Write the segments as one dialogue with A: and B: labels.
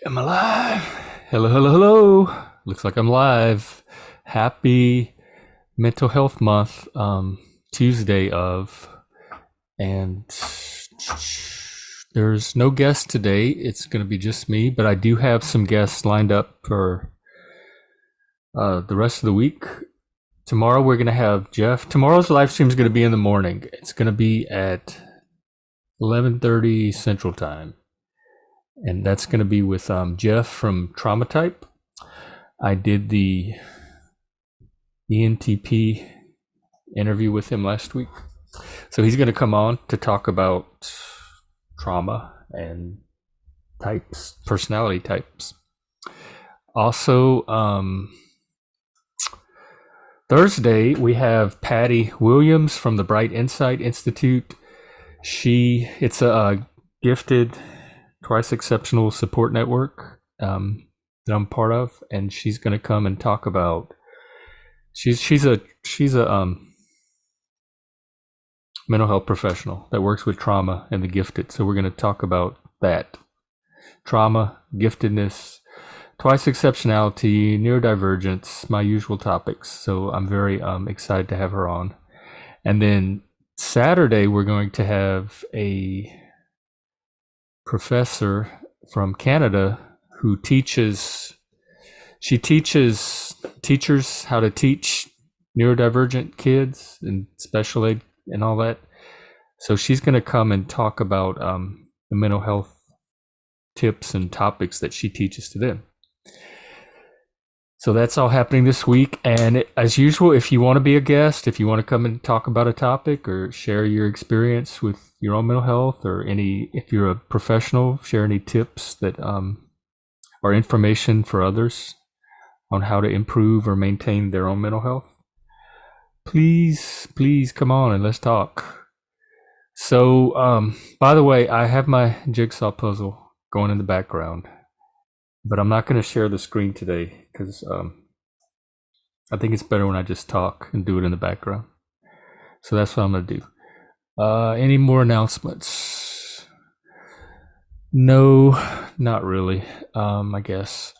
A: Am I live? Hello, hello, hello. Looks like I'm live. Happy Mental Health Month, Tuesday of, and there's no guest today. It's going to be just me, but I do have some guests lined up for the rest of the week. Tomorrow we're going to have Jeff. Tomorrow's live stream is going to be in the morning. It's going to be at 11:30 Central Time. And that's going to be with Jeff from Trauma Type. I did the ENTP interview with him last week. So he's going to come on to talk about trauma and types, personality types. Also, Thursday, we have Patty Williams from the Bright Insight Institute. It's a gifted Twice Exceptional Support Network that I'm part of, and she's going to come and talk about. She's a mental health professional that works with trauma and the gifted. So we're going to talk about that: trauma, giftedness, twice exceptionality, neurodivergence, my usual topics. So I'm very excited to have her on. And then Saturday we're going to have a professor from Canada who teaches teachers how to teach neurodivergent kids and special ed and all that. So she's going to come and talk about the mental health tips and topics that she teaches to them. So that's all happening this week. And as usual, if you want to be a guest, if you want to come and talk about a topic or share your experience with your own mental health, or if you're a professional, share any tips that or information for others on how to improve or maintain their own mental health, please come on and let's talk. So, by the way, I have my jigsaw puzzle going in the background, but I'm not going to share the screen today because I think it's better when I just talk and do it in the background. So that's what I'm going to do. Any more announcements? No, not really. I guess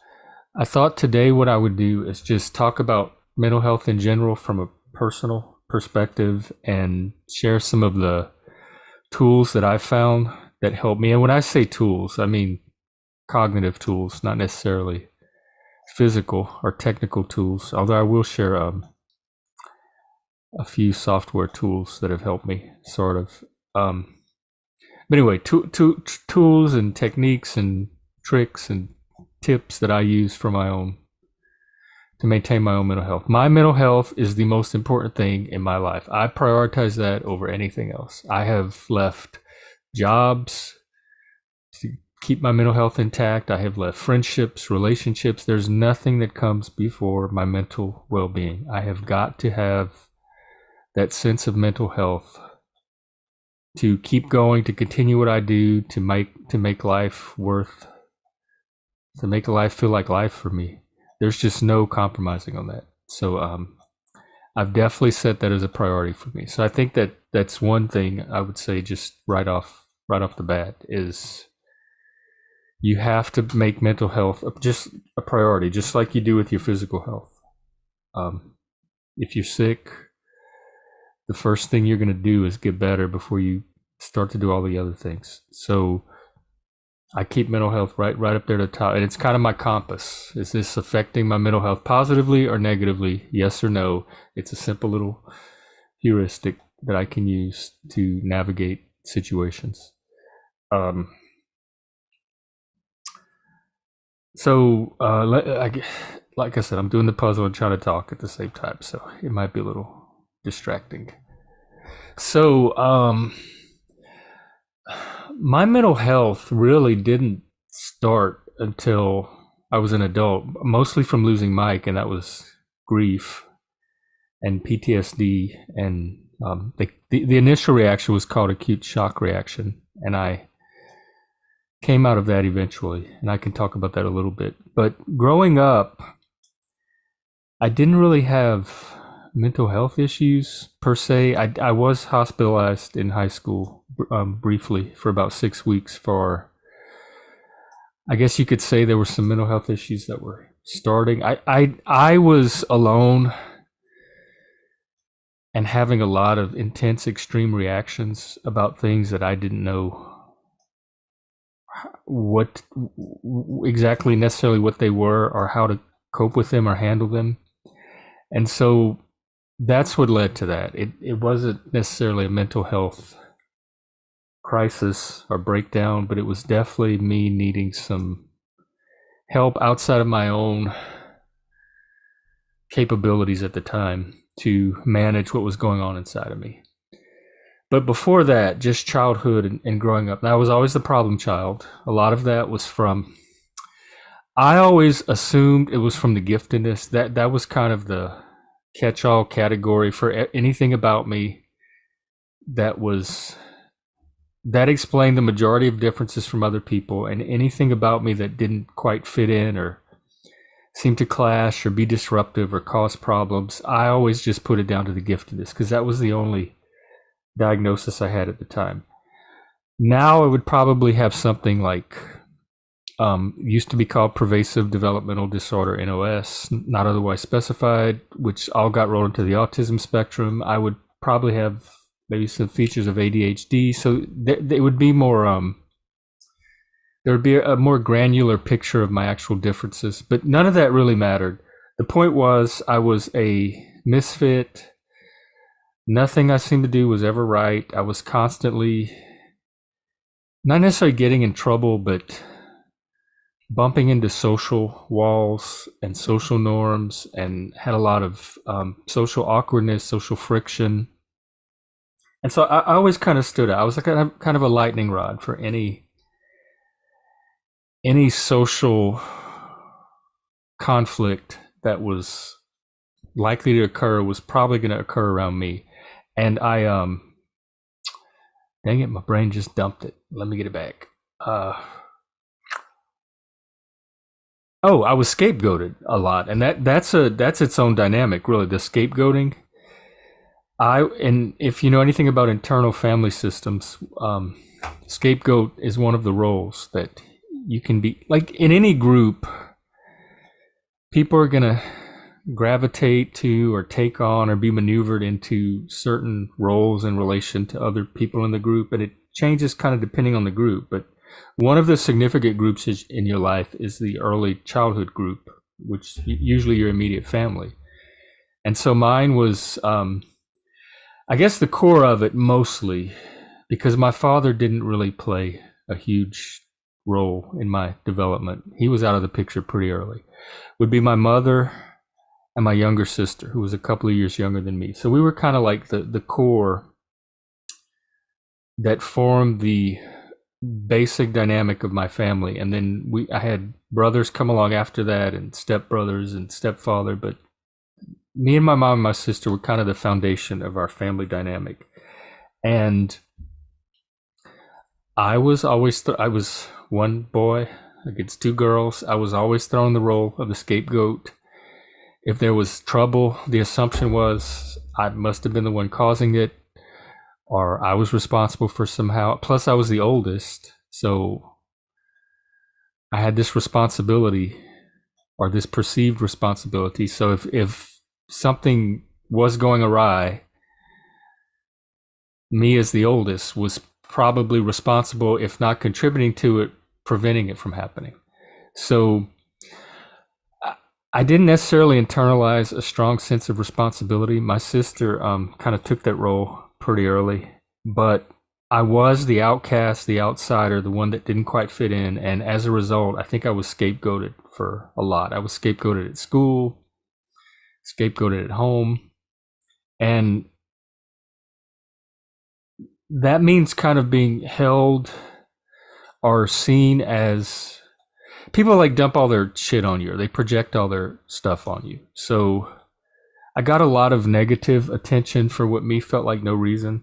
A: I thought today what I would do is just talk about mental health in general from a personal perspective and share some of the tools that I've found that help me. And when I say tools, I mean cognitive tools, not necessarily physical or technical tools, although I will share a few software tools that have helped me, sort of. But anyway, tools and techniques and tricks and tips that I use for to maintain my own mental health. My mental health is the most important thing in my life. I prioritize that over anything else. I have left jobs to keep my mental health intact. I have left friendships, relationships. There's nothing that comes before my mental well-being. I have got to have that sense of mental health to keep going, to continue what I do, to make life feel like life for me. There's just no compromising on that. So I've definitely set that as a priority for me. So I think that's one thing I would say just right off the bat is you have to make mental health just a priority, just like you do with your physical health. If you're sick, the first thing you're going to do is get better before you start to do all the other things. So I keep mental health right up there at the top, and it's kind of my compass. Is this affecting my mental health positively or negatively? Yes or no? It's a simple little heuristic that I can use to navigate situations. So, like I said, I'm doing the puzzle and trying to talk at the same time, so it might be a little distracting. So, my mental health really didn't start until I was an adult, mostly from losing Mike, and that was grief and PTSD. And the initial reaction was called acute shock reaction, and I came out of that eventually, and I can talk about that a little bit. But growing up, I didn't really have mental health issues per se. I was hospitalized in high school briefly for about 6 weeks for, I guess you could say there were some mental health issues that were starting. I was alone and having a lot of intense, extreme reactions about things that I didn't know what exactly necessarily what they were or how to cope with them or handle them. And so that's what led to that. It wasn't necessarily a mental health crisis or breakdown, but it was definitely me needing some help outside of my own capabilities at the time to manage what was going on inside of me. But before that, just childhood and growing up, and I was always the problem child. A lot of that was from, I always assumed it was from the giftedness. That was kind of the catch-all category for anything about me that explained the majority of differences from other people, and anything about me that didn't quite fit in or seem to clash or be disruptive or cause problems, I always just put it down to the giftedness because that was the only diagnosis I had at the time. Now I would probably have something like used to be called pervasive developmental disorder, NOS, not otherwise specified, which all got rolled into the autism spectrum. I would probably have maybe some features of ADHD. So it would be more there would be a more granular picture of my actual differences, but none of that really mattered. The point was I was a misfit. Nothing I seemed to do was ever right. I was constantly not necessarily getting in trouble, but bumping into social walls and social norms, and had a lot of social awkwardness, social friction. And so I always kind of stood out. I was like kind of a lightning rod for any social conflict that was likely to occur was probably going to occur around me. And I dang it, my brain just dumped it. Let me get it back. I was scapegoated a lot, and that's its own dynamic, really. The scapegoating. And if you know anything about internal family systems, scapegoat is one of the roles that you can be. Like in any group, people are gonna gravitate to or take on or be maneuvered into certain roles in relation to other people in the group, and it changes kind of depending on the group. But one of the significant groups in your life is the early childhood group, which usually your immediate family. And so mine was, I guess the core of it mostly, because my father didn't really play a huge role in my development. He was out of the picture pretty early. Would be my mother and my younger sister, who was a couple of years younger than me. So we were kind of like the core that formed the basic dynamic of my family. And then I had brothers come along after that, and stepbrothers and stepfather, but me and my mom and my sister were kind of the foundation of our family dynamic. And I was always I was one boy against two girls. I was always throwing the role of the scapegoat. If there was trouble, the assumption was I must have been the one causing it, or I was responsible for somehow. Plus, I was the oldest, so I had this responsibility, or this perceived responsibility. So if something was going awry, me as the oldest was probably responsible, if not contributing to it, preventing it from happening. So I didn't necessarily internalize a strong sense of responsibility. My sister kind of took that role pretty early, but I was the outcast, the outsider, the one that didn't quite fit in. And as a result, I think I was scapegoated for a lot. I was scapegoated at school, scapegoated at home. And that means kind of being held or seen as people like dump all their shit on you, or they project all their stuff on you. So I got a lot of negative attention for what me felt like no reason.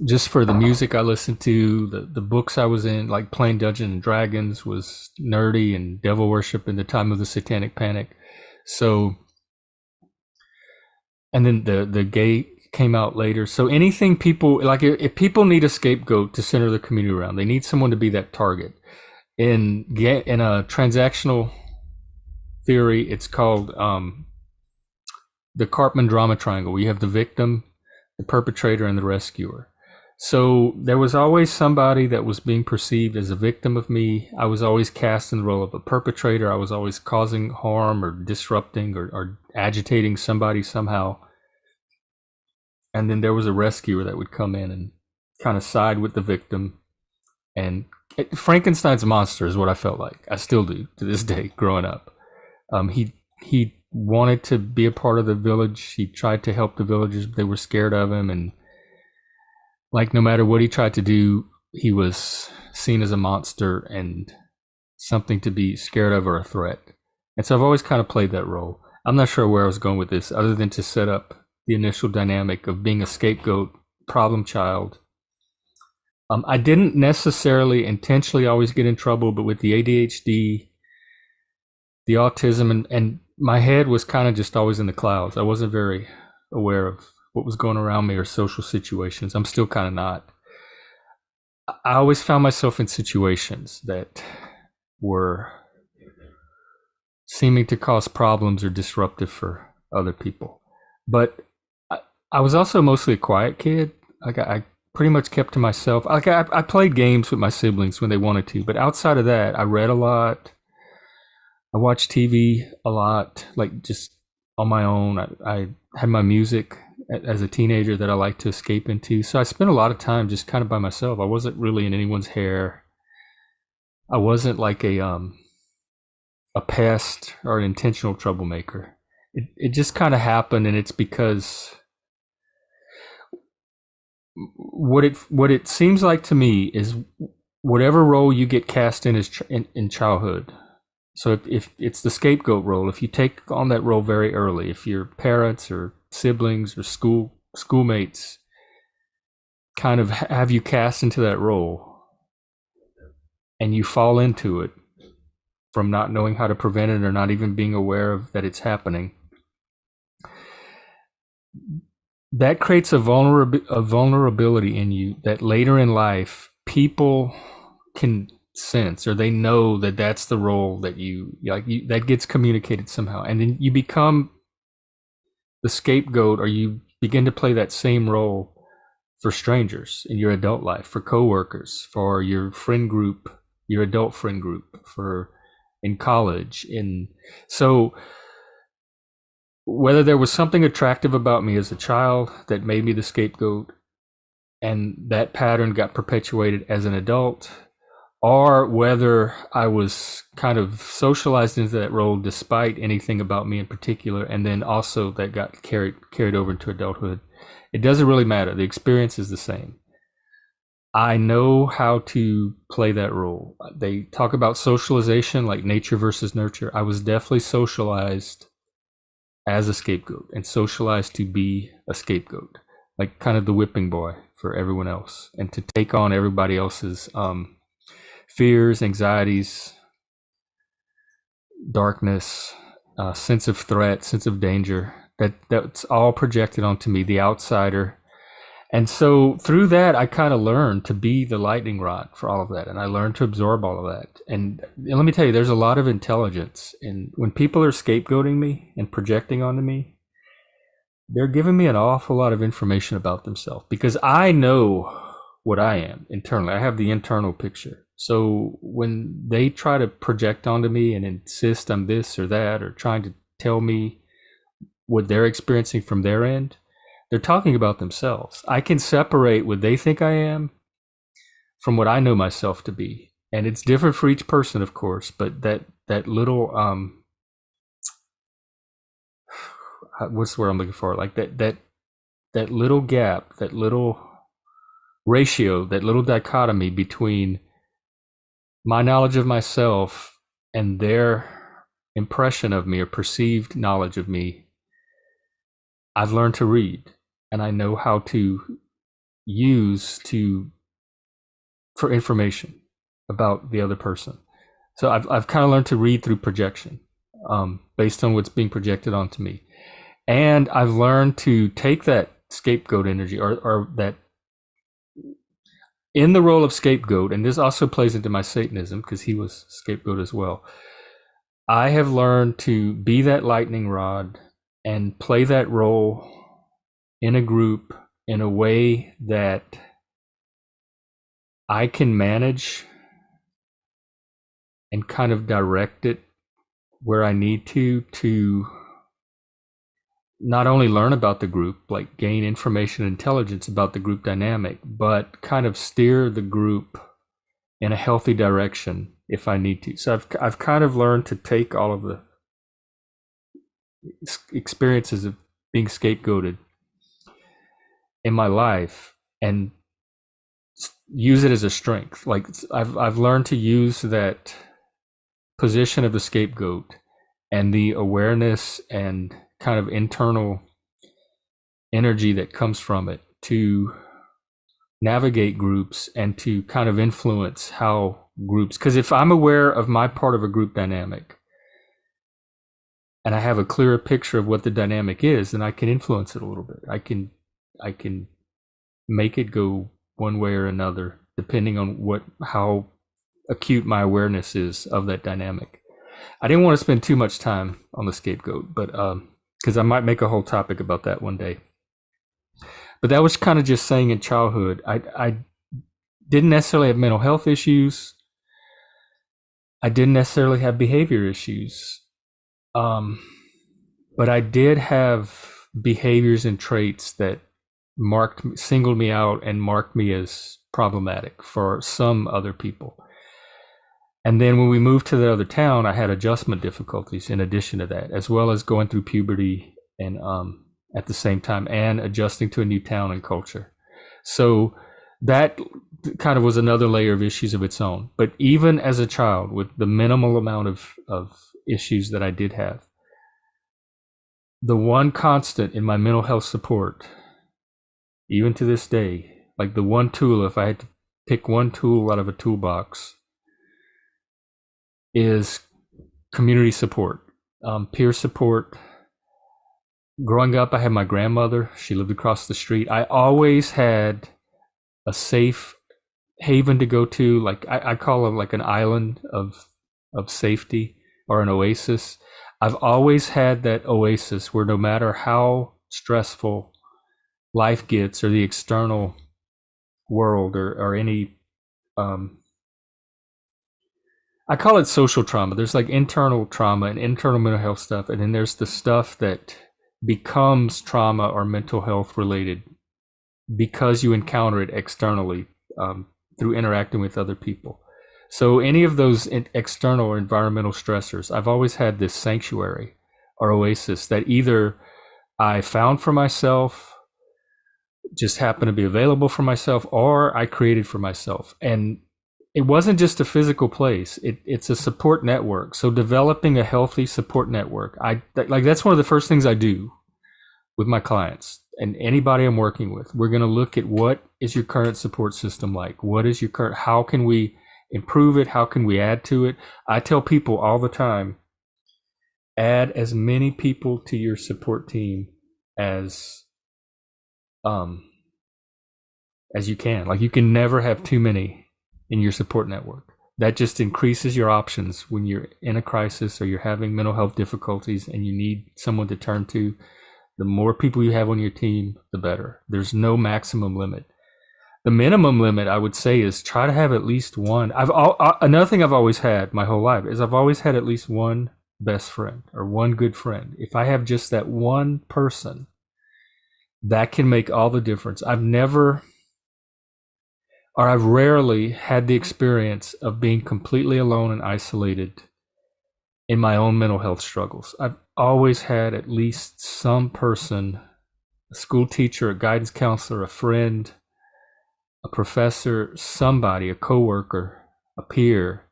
A: Just for the music I listened to, the books I was in, like playing Dungeons and Dragons was nerdy, and devil worship in the time of the Satanic Panic. So, and then the gay came out later. So anything people like, if people need a scapegoat to center the community around, they need someone to be that target. In a transactional theory, it's called the Karpman drama triangle. We have the victim, the perpetrator, and the rescuer. So there was always somebody that was being perceived as a victim of me. I was always cast in the role of a perpetrator. I was always causing harm or disrupting or agitating somebody somehow. And then there was a rescuer that would come in and kind of side with the victim. And Frankenstein's monster is what I felt like. I still do to this day growing up. He wanted to be a part of the village. He tried to help the villagers, but they were scared of him. And like no matter what he tried to do, he was seen as a monster and something to be scared of or a threat. And so I've always kind of played that role. I'm not sure where I was going with this other than to set up the initial dynamic of being a scapegoat, problem child. I didn't necessarily intentionally always get in trouble, but with the ADHD, the autism, and my head was kind of just always in the clouds. I wasn't very aware of what was going around me or social situations. I'm still kind of not. I always found myself in situations that were seeming to cause problems or disruptive for other people. But I was also mostly a quiet kid. Like I pretty much kept to myself. Like I played games with my siblings when they wanted to, but outside of that, I read a lot. I watched TV a lot, like just on my own. I had my music as a teenager that I liked to escape into. So I spent a lot of time just kind of by myself. I wasn't really in anyone's hair. I wasn't like a pest or an intentional troublemaker. It just kind of happened, and it's because what it seems like to me is whatever role you get cast in is in childhood. So if it's the scapegoat role, if you take on that role very early, if your parents or siblings or schoolmates kind of have you cast into that role and you fall into it from not knowing how to prevent it or not even being aware of that it's happening, that creates a vulnerability in you that later in life people can sense, or they know that that's the role that you like, that gets communicated somehow, and then you become the scapegoat, or you begin to play that same role for strangers in your adult life, for coworkers, for your friend group, your adult friend group, for in college. And so whether there was something attractive about me as a child that made me the scapegoat, and that pattern got perpetuated as an adult, or whether I was kind of socialized into that role despite anything about me in particular, and then also that got carried over into adulthood, it doesn't really matter. The experience is the same. I know how to play that role. They talk about socialization, like nature versus nurture. I was definitely socialized as a scapegoat and socialized to be a scapegoat, like kind of the whipping boy for everyone else, and to take on everybody else's fears, anxieties, darkness, sense of threat, sense of danger. That's all projected onto me, the outsider. And so through that, I kind of learned to be the lightning rod for all of that, and I learned to absorb all of that. And let me tell you, there's a lot of intelligence in when people are scapegoating me and projecting onto me. They're giving me an awful lot of information about themselves, because I know what I am internally. I have the internal picture. So when they try to project onto me and insist I'm this or that, or trying to tell me what they're experiencing from their end, they're talking about themselves. I can separate what they think I am from what I know myself to be. And it's different for each person, of course, but that little what's the word I'm looking for? Like that little gap, that little ratio, that little dichotomy between my knowledge of myself and their impression of me or perceived knowledge of me, I've learned to read, and I know how to use for information about the other person. So I've kind of learned to read through projection, based on what's being projected onto me. And I've learned to take that scapegoat energy or that in the role of scapegoat, and this also plays into my Satanism because he was scapegoat as well. I have learned to be that lightning rod and play that role in a group in a way that I can manage and kind of direct it where I need to not only learn about the group, like gain information and intelligence about the group dynamic, but kind of steer the group in a healthy direction if I need to. So I've kind of learned to take all of the experiences of being scapegoated in my life and use it as a strength. Like I've learned to use that position of the scapegoat and the awareness and kind of internal energy that comes from it to navigate groups and to kind of influence how groups, because if I'm aware of my part of a group dynamic and I have a clearer picture of what the dynamic is, then I can influence it a little bit. I can make it go one way or another depending on how acute my awareness is of that dynamic. I didn't want to spend too much time on the scapegoat, but because I might make a whole topic about that one day. But that was kind of just saying in childhood, I didn't necessarily have mental health issues. I didn't necessarily have behavior issues. But I did have behaviors and traits that singled me out and marked me as problematic for some other people. And then when we moved to the other town, I had adjustment difficulties in addition to that, as well as going through puberty and at the same time and adjusting to a new town and culture. So that kind of was another layer of issues of its own. But even as a child, with the minimal amount of issues that I did have, the one constant in my mental health support, even to this day, like the one tool, if I had to pick one tool out of a toolbox, is community support, peer support. Growing up, I had my grandmother. She lived across the street. I always had a safe haven to go to. Like I call it like an island of safety or an oasis. I've always had that oasis where no matter how stressful life gets or the external world or any I call it social trauma. There's like internal trauma and internal mental health stuff, and then there's the stuff that becomes trauma or mental health related because you encounter it externally through interacting with other people. So any of those external or environmental stressors, I've always had this sanctuary or oasis that either I found for myself, just happened to be available for myself, or I created for myself. And it wasn't just a physical place. It's a support network. So developing a healthy support network, that's one of the first things I do with my clients and anybody I'm working with. We're going to look at what is your current support system like? What is your current, how can we improve it? How can we add to it? I tell people all the time, add as many people to your support team as you can. Like you can never have too many in your support network. That just increases your options when you're in a crisis or you're having mental health difficulties and you need someone to turn to. The more people you have on your team, the better. There's no maximum limit. The minimum limit, I would say, is try to have at least one. Another thing I've always had my whole life is I've always had at least one best friend or one good friend. If I have just that one person, that can make all the difference. I've rarely had the experience of being completely alone and isolated in my own mental health struggles. I've always had at least some person, a school teacher, a guidance counselor, a friend, a professor, somebody, a coworker, a peer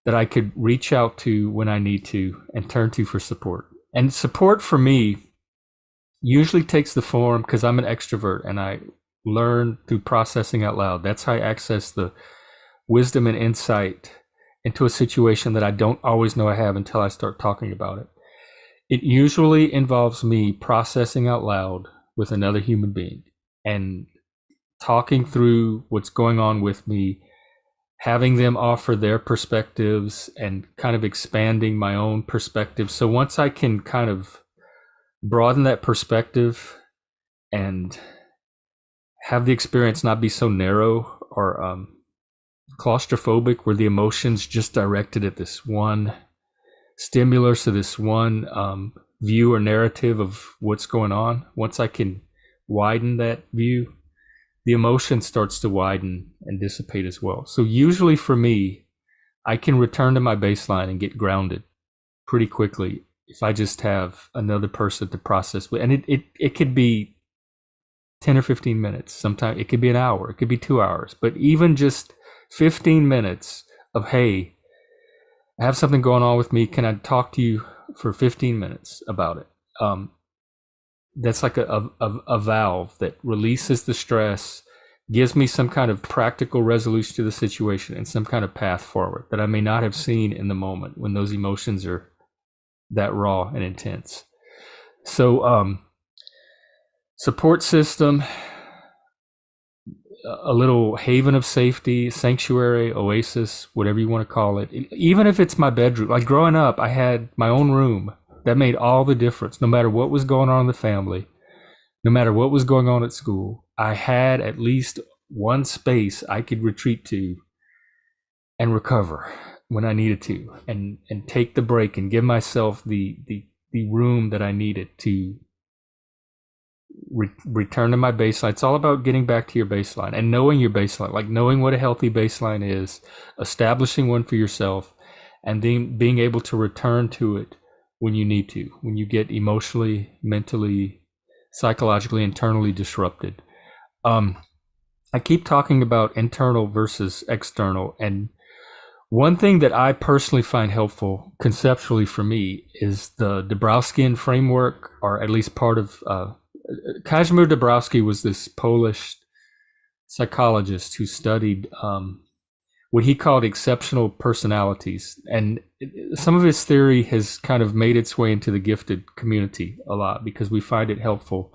A: that I could reach out to when I need to and turn to for support. And support for me usually takes the form, because I'm an extrovert and I learn through processing out loud. That's how I access the wisdom and insight into a situation that I don't always know I have until I start talking about it. It usually involves me processing out loud with another human being. And talking through what's going on with me, having them offer their perspectives and kind of expanding my own perspective. So once I can kind of broaden that perspective and have the experience not be so narrow or claustrophobic, where the emotions just directed at this one stimulus or this one view or narrative of what's going on, once I can widen that view, the emotion starts to widen and dissipate as well. So usually for me, I can return to my baseline and get grounded pretty quickly if I just have another person to process with. And it could be 10 or 15 minutes. Sometimes it could be an hour, it could be 2 hours, but even just 15 minutes of, hey, I have something going on with me. Can I talk to you for 15 minutes about it? That's like a valve that releases the stress, gives me some kind of practical resolution to the situation and some kind of path forward that I may not have seen in the moment when those emotions are that raw and intense. So support system, a little haven of safety, sanctuary, oasis, whatever you want to call it. Even if it's my bedroom, like growing up, I had my own room. That made all the difference. No matter what was going on in the family, no matter what was going on at school, I had at least one space I could retreat to and recover when I needed to, and take the break and give myself the room that I needed to return to my baseline. It's all about getting back to your baseline and knowing your baseline, like knowing what a healthy baseline is, establishing one for yourself, and then being able to return to it when you need to, when you get emotionally, mentally, psychologically, internally disrupted. I keep talking about internal versus external, and one thing that I personally find helpful conceptually for me is the Dabrowskian framework, or at least part of Kazimierz Dabrowski was this Polish psychologist who studied what he called exceptional personalities. And some of his theory has kind of made its way into the gifted community a lot because we find it helpful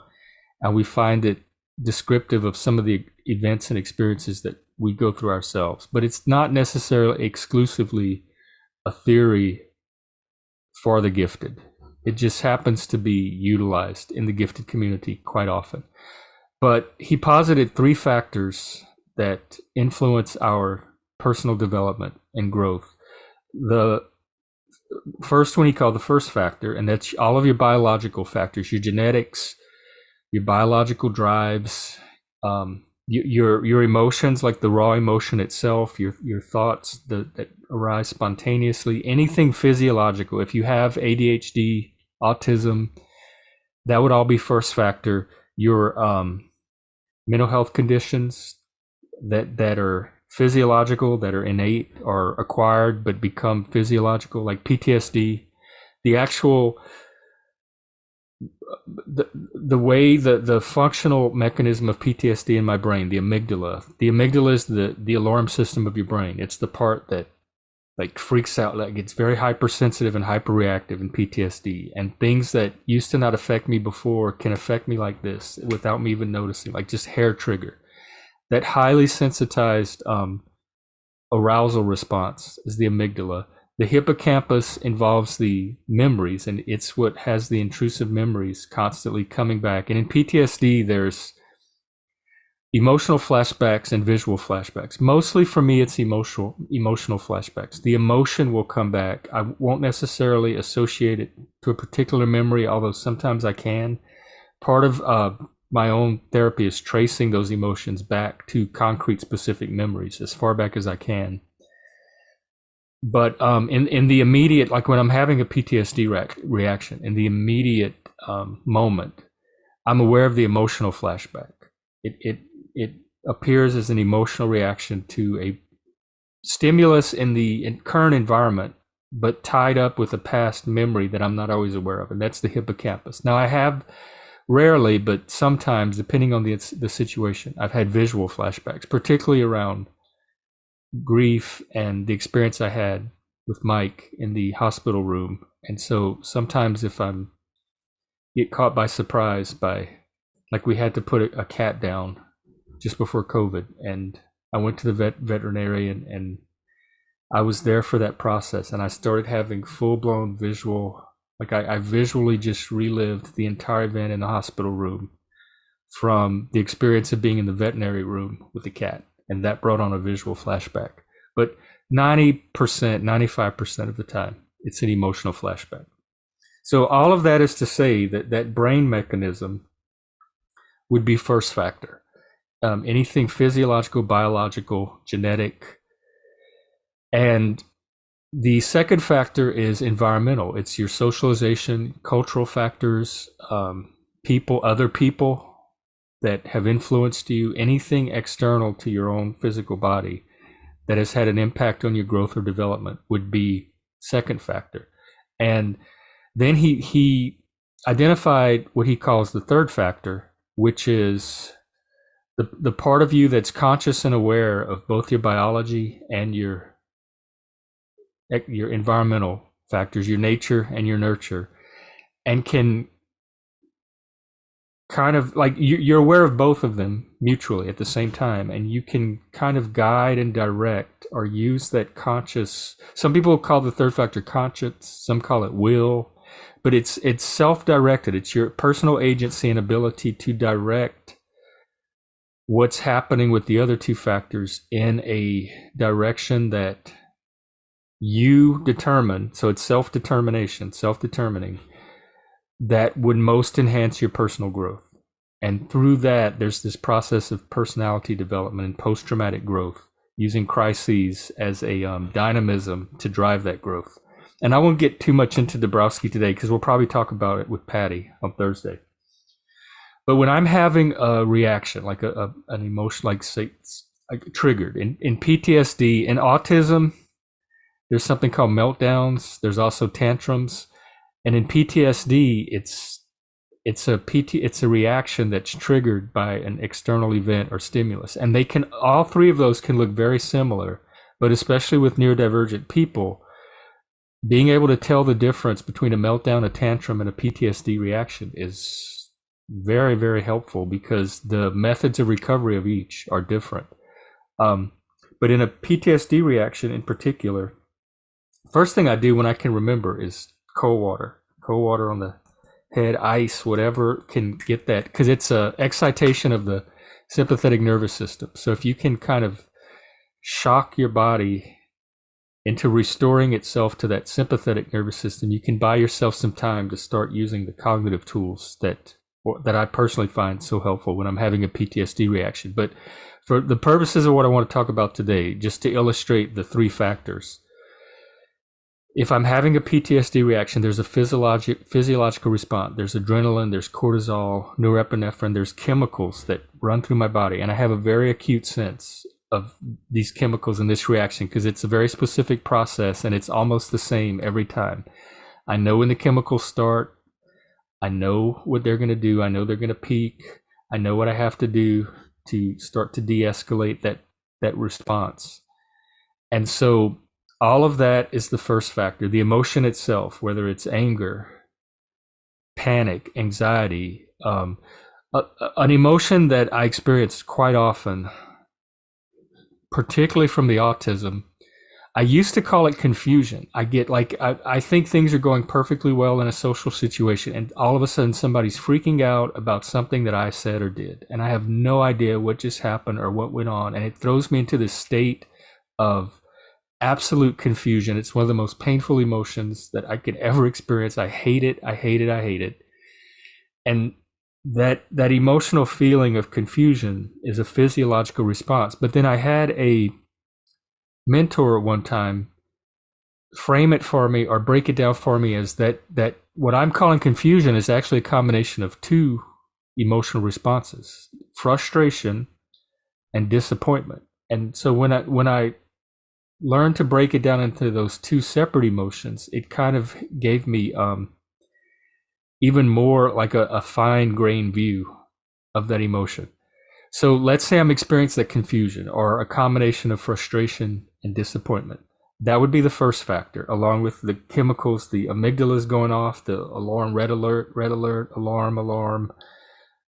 A: and we find it descriptive of some of the events and experiences that we go through ourselves. But it's not necessarily exclusively a theory for the gifted. It just happens to be utilized in the gifted community quite often. But he posited 3 factors that influence our personal development and growth. The first one he called the first factor, and that's all of your biological factors, your genetics, your biological drives, your emotions, like the raw emotion itself, your thoughts that arise spontaneously, anything physiological. If you have ADHD, autism, that would all be first factor. Your mental health conditions that are physiological, that are innate or acquired but become physiological, like PTSD, the actual the way the functional mechanism of PTSD in my brain, the amygdala. The amygdala is the alarm system of your brain. It's the part that like freaks out, like it's very hypersensitive and hyperreactive in PTSD, and things that used to not affect me before can affect me like this without me even noticing, like just hair trigger. That highly sensitized arousal response is the amygdala. The hippocampus involves the memories, and it's what has the intrusive memories constantly coming back. And in PTSD, there's emotional flashbacks and visual flashbacks. Mostly for me, it's emotional flashbacks. The emotion will come back. I won't necessarily associate it to a particular memory, although sometimes I can. Part of my own therapy is tracing those emotions back to concrete specific memories as far back as I can. But in the immediate, like when I'm having a PTSD reaction, in the immediate moment, I'm aware of the emotional flashback. It appears as an emotional reaction to a stimulus in the current environment, but tied up with a past memory that I'm not always aware of, and that's the hippocampus. Now, I have rarely, but sometimes, depending on the situation, I've had visual flashbacks, particularly around grief and the experience I had with Mike in the hospital room. And so sometimes if I'm get caught by surprise by, like we had to put a cat down just before COVID, and I went to the veterinarian, and I was there for that process, and I started having full-blown visual, like I visually just relived the entire event in the hospital room from the experience of being in the veterinary room with the cat, and that brought on a visual flashback. But 90%, 95% of the time, it's an emotional flashback. So all of that is to say that that brain mechanism would be first factor. Anything physiological, biological, genetic. And the second factor is environmental. It's your socialization, cultural factors, other people that have influenced you, anything external to your own physical body that has had an impact on your growth or development would be second factor. And then he identified what he calls the third factor, which is the part of you that's conscious and aware of both your biology and your environmental factors, your nature and your nurture, and can kind of like you're aware of both of them mutually at the same time, and you can kind of guide and direct or use that conscious. Some people call the third factor conscience, some call it will, but it's self-directed. It's your personal agency and ability to direct what's happening with the other two factors in a direction that you determine. So it's self-determining, that would most enhance your personal growth. And through that, there's this process of personality development and post-traumatic growth, using crises as a dynamism to drive that growth. And I won't get too much into Dabrowski today because we'll probably talk about it with Patty on Thursday. But when I'm having a reaction, like an emotion, like say, triggered in PTSD and autism, there's something called meltdowns. There's also tantrums. And in PTSD, it's a reaction that's triggered by an external event or stimulus. And all three of those can look very similar, but especially with neurodivergent people, being able to tell the difference between a meltdown, a tantrum, and a PTSD reaction is very, very helpful because the methods of recovery of each are different. But in a PTSD reaction in particular, first thing I do when I can remember is cold water on the head, ice, whatever can get that, because it's a excitation of the sympathetic nervous system. So if you can kind of shock your body into restoring itself to that sympathetic nervous system, you can buy yourself some time to start using the cognitive tools that I personally find so helpful when I'm having a PTSD reaction. But for the purposes of what I want to talk about today, just to illustrate the three factors, if I'm having a PTSD reaction, there's a physiological response. There's adrenaline, there's cortisol, norepinephrine, there's chemicals that run through my body. And I have a very acute sense of these chemicals in this reaction because it's a very specific process and it's almost the same every time. I know when the chemicals start. I know what they're going to do. I know they're going to peak. I know what I have to do to start to de-escalate that response. And so all of that is the first factor. The emotion itself, whether it's anger, panic, anxiety, an emotion that I experience quite often, particularly from the autism. I used to call it confusion. I think things are going perfectly well in a social situation, and all of a sudden somebody's freaking out about something that I said or did, and I have no idea what just happened or what went on, and it throws me into this state of absolute confusion. It's one of the most painful emotions that I could ever experience. I hate it. And that emotional feeling of confusion is a physiological response. But then I had a mentor one time frame it for me or break it down for me as that what I'm calling confusion is actually a combination of two emotional responses: frustration and disappointment. And so when I learned to break it down into those two separate emotions, it kind of gave me even more like a fine-grained view of that emotion. So let's say I'm experiencing that confusion or a combination of frustration and disappointment. That would be the first factor, along with the chemicals, the amygdala is going off, the alarm, red alert, alarm,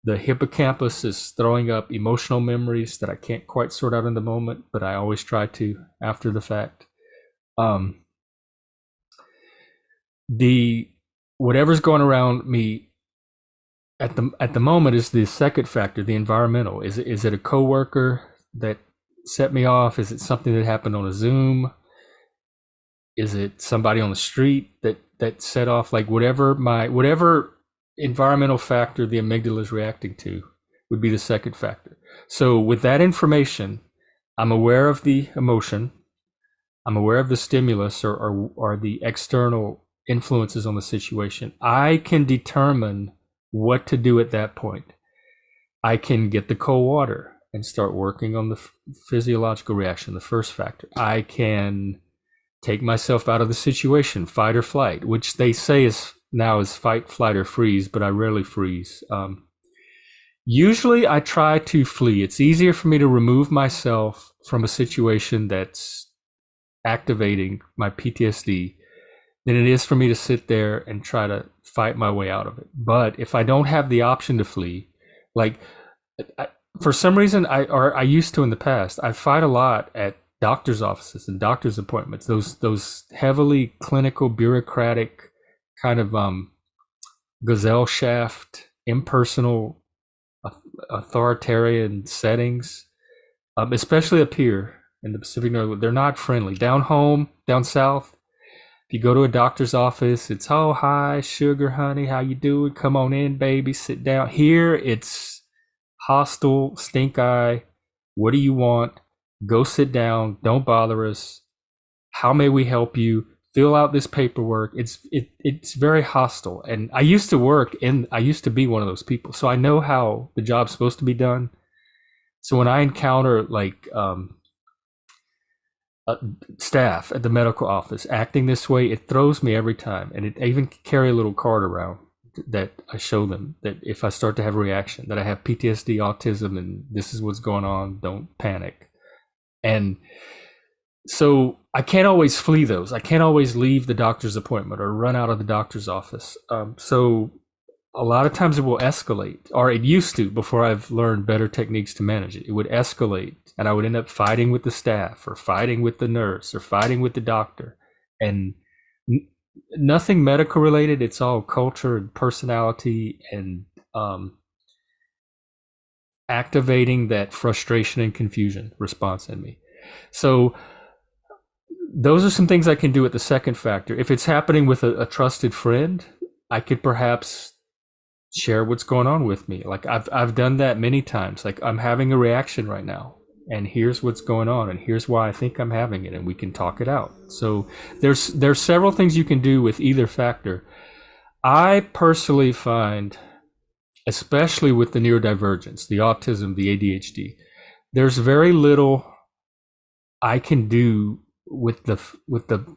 A: The hippocampus is throwing up emotional memories that I can't quite sort out in the moment, but I always try to after the fact. The whatever's going around me at the moment is the second factor, the environmental. Is it a coworker that set me off? Is it something that happened on a Zoom? Is it somebody on the street that set off? Like whatever environmental factor the amygdala is reacting to would be the second factor. So with that information, I'm aware of the emotion, I'm aware of the stimulus or the external influences on the situation. I can determine what to do at that point. I can get the cold water and start working on the physiological reaction, the first factor. I can take myself out of the situation, fight or flight, which they say is fight, flight, or freeze, but I rarely freeze. Usually I try to flee. It's easier for me to remove myself from a situation that's activating my PTSD than it is for me to sit there and try to fight my way out of it. But if I don't have the option to flee, like for some reason I used to in the past, I fight a lot at doctor's offices and doctor's appointments, those heavily clinical, bureaucratic kind of gazelle shaft, impersonal, authoritarian settings, especially up here in the Pacific Northwest. They're not friendly. Down home, down south, if you go to a doctor's office, it's, oh, hi, sugar honey, how you doing? Come on in, baby, sit down. Here, it's hostile, stink eye. What do you want? Go sit down. Don't bother us. How may we help you? Fill out this paperwork. It's very hostile. And I used to be one of those people. So I know how the job's supposed to be done. So when I encounter like staff at the medical office acting this way, it throws me every time. And I even carry a little card around that I show them that if I start to have a reaction, that I have PTSD, autism, and this is what's going on, don't panic. And so I can't always flee those. I can't always leave the doctor's appointment or run out of the doctor's office. So a lot of times it will escalate, or it used to before I've learned better techniques to manage it. It would escalate, and I would end up fighting with the staff or fighting with the nurse or fighting with the doctor. And nothing medical related. It's all culture and personality and activating that frustration and confusion response in me. So those are some things I can do at the second factor. If it's happening with a trusted friend, I could perhaps share what's going on with me. Like I've done that many times. Like, I'm having a reaction right now, and here's what's going on, and here's why I think I'm having it, and we can talk it out. So there's several things you can do with either factor. I personally find, especially with the neurodivergence, the autism, the ADHD, there's very little I can do with the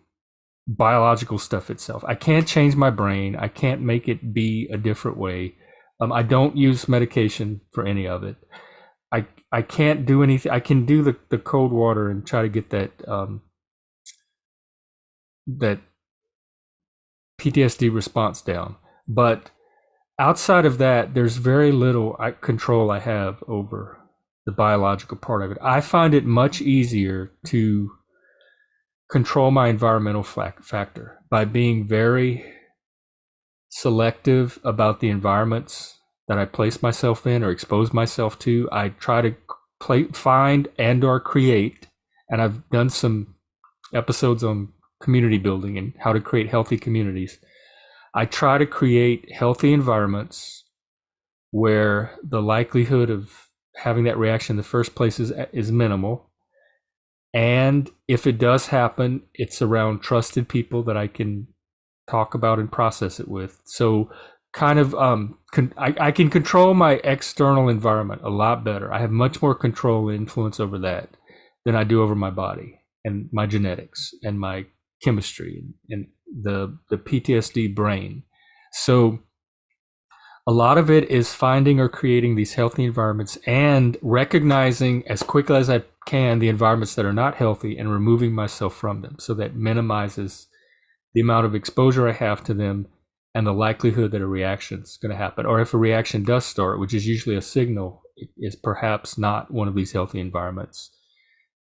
A: biological stuff itself. I can't change my brain. I can't make it be a different way. I don't use medication for any of it. I can't do anything. I can do the cold water and try to get that that PTSD response down. But outside of that, there's very little control I have over the biological part of it. I find it much easier to control my environmental factor by being very selective about the environments that I place myself in or expose myself to. I try to find and or create, and I've done some episodes on community building and how to create healthy communities. I try to create healthy environments where the likelihood of having that reaction in the first place is minimal. And if it does happen, it's around trusted people that I can talk about and process it with. So kind of, I can control my external environment a lot better. I have much more control and influence over that than I do over my body and my genetics and my chemistry and the PTSD brain. So a lot of it is finding or creating these healthy environments and recognizing as quickly as I can the environments that are not healthy and removing myself from them. So that minimizes the amount of exposure I have to them and the likelihood that a reaction is going to happen. Or if a reaction does start, which is usually a signal, it is perhaps not one of these healthy environments,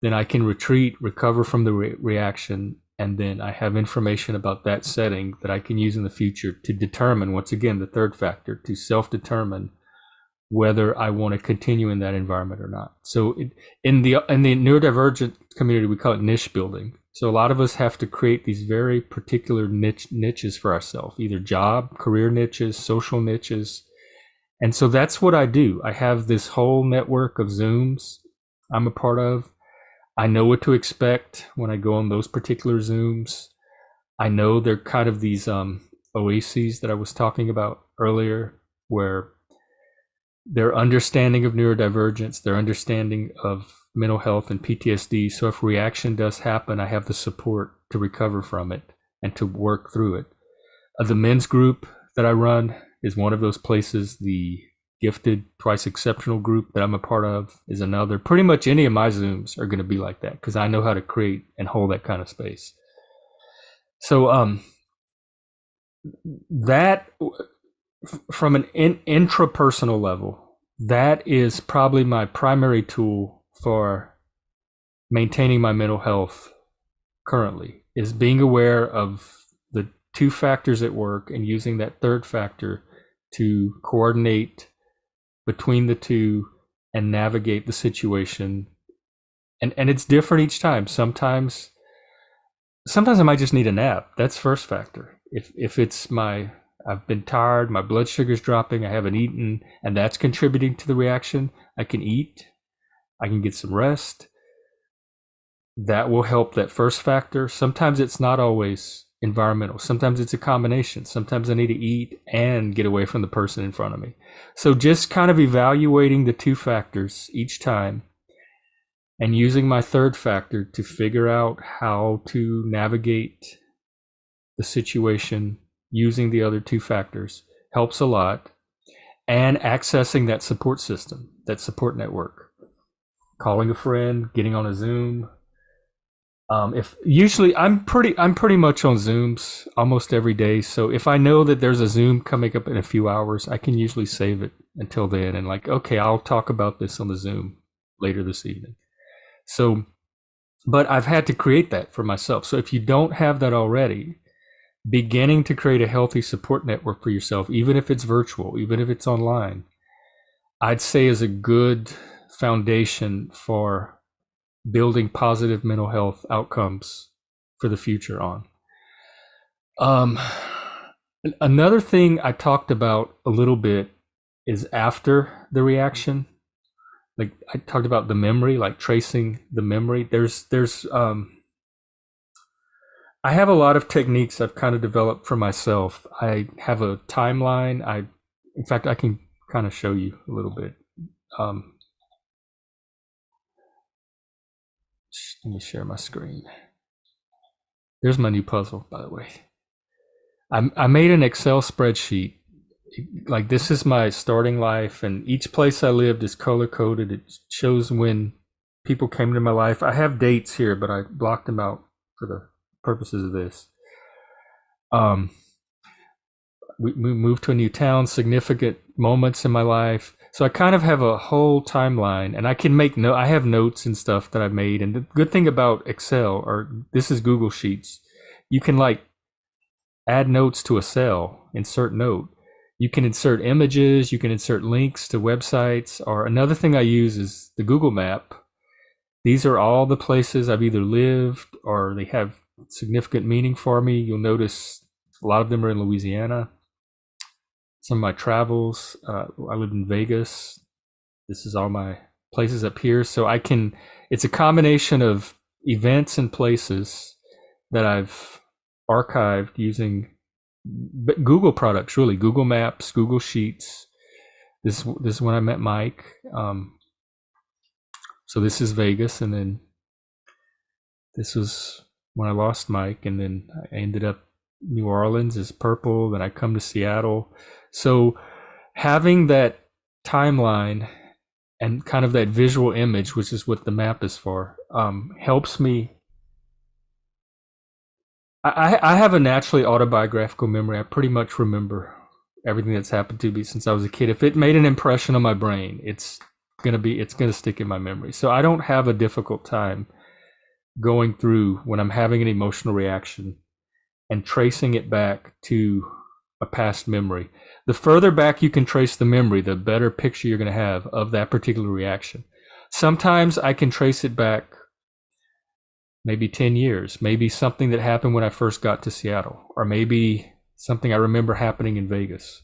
A: then I can retreat, recover from the reaction, and then I have information about that setting that I can use in the future to determine, once again, the third factor, to self-determine whether I want to continue in that environment or not. So in the neurodivergent community, we call it niche building. So a lot of us have to create these very particular niches for ourselves, either job, career niches, social niches. And so that's what I do. I have this whole network of Zooms I'm a part of. I know what to expect when I go on those particular Zooms. I know they're kind of these oases that I was talking about earlier, where their understanding of neurodivergence, their understanding of mental health and PTSD. So if reaction does happen, I have the support to recover from it and to work through it. The men's group that I run is one of those places. The Gifted Twice Exceptional group that I'm a part of is another. Pretty much any of my Zooms are going to be like that because I know how to create and hold that kind of space. So that, from an intrapersonal level, that is probably my primary tool for maintaining my mental health currently, is being aware of the two factors at work and using that third factor to coordinate between the two and navigate the situation. And it's different each time. Sometimes I might just need a nap. That's first factor. If it's I've been tired, my blood sugar's dropping, I haven't eaten, and that's contributing to the reaction, I can eat, I can get some rest. That will help that first factor. Sometimes it's not always environmental. Sometimes it's a combination. Sometimes I need to eat and get away from the person in front of me. So just kind of evaluating the two factors each time and using my third factor to figure out how to navigate the situation using the other two factors helps a lot. And accessing that support system, that support network, calling a friend, getting on a Zoom. If usually I'm pretty much on Zooms almost every day. So if I know that there's a Zoom coming up in a few hours, I can usually save it until then and okay, I'll talk about this on the Zoom later this evening. So, but I've had to create that for myself. So if you don't have that already, beginning to create a healthy support network for yourself, even if it's virtual, even if it's online, I'd say is a good foundation for building positive mental health outcomes for the future on. Another thing I talked about a little bit is after the reaction. Like I talked about the memory, like tracing the memory. I have a lot of techniques I've kind of developed for myself. I have a timeline. In fact, I can kind of show you a little bit. Let me share my screen. There's my new puzzle, by the way. I made an Excel spreadsheet. Like this is my starting life, and each place I lived is color coded. It shows when people came into my life. I have dates here, but I blocked them out for the purposes of this. We moved to a new town, significant moments in my life. So I kind of have a whole timeline, and I can I have notes and stuff that I made. And the good thing about Excel, or this is Google Sheets, you can add notes to a cell, insert note. You can insert images, you can insert links to websites, or another thing I use is the Google Map. These are all the places I've either lived or they have significant meaning for me. You'll notice a lot of them are in Louisiana. Some of my travels, I live in Vegas. This is all my places up here. So it's a combination of events and places that I've archived using Google products, really. Google Maps, Google Sheets. This is when I met Mike. So this is Vegas, and then this was when I lost Mike, and then I ended up New Orleans is purple, then I come to Seattle. So having that timeline and kind of that visual image, which is what the map is for, helps me I have a naturally autobiographical memory. I pretty much remember everything that's happened to me since I was a kid. If it made an impression on my brain, it's gonna stick in my memory. So I don't have a difficult time going through when I'm having an emotional reaction and tracing it back to a past memory. The further back you can trace the memory, the better picture you're going to have of that particular reaction. Sometimes I can trace it back maybe 10 years, maybe something that happened when I first got to Seattle, or maybe something I remember happening in Vegas.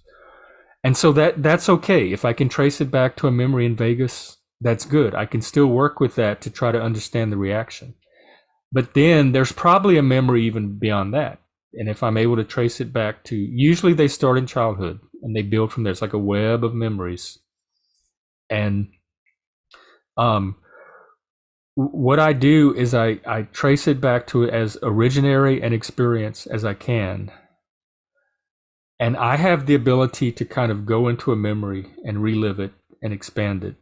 A: And so that's okay. If I can trace it back to a memory in Vegas, that's good. I can still work with that to try to understand the reaction. But then there's probably a memory even beyond that. And if I'm able to trace it back to, usually they start in childhood and they build from there. It's like a web of memories. And what I do is I trace it back to as originary an experience as I can. And I have the ability to kind of go into a memory and relive it and expand it.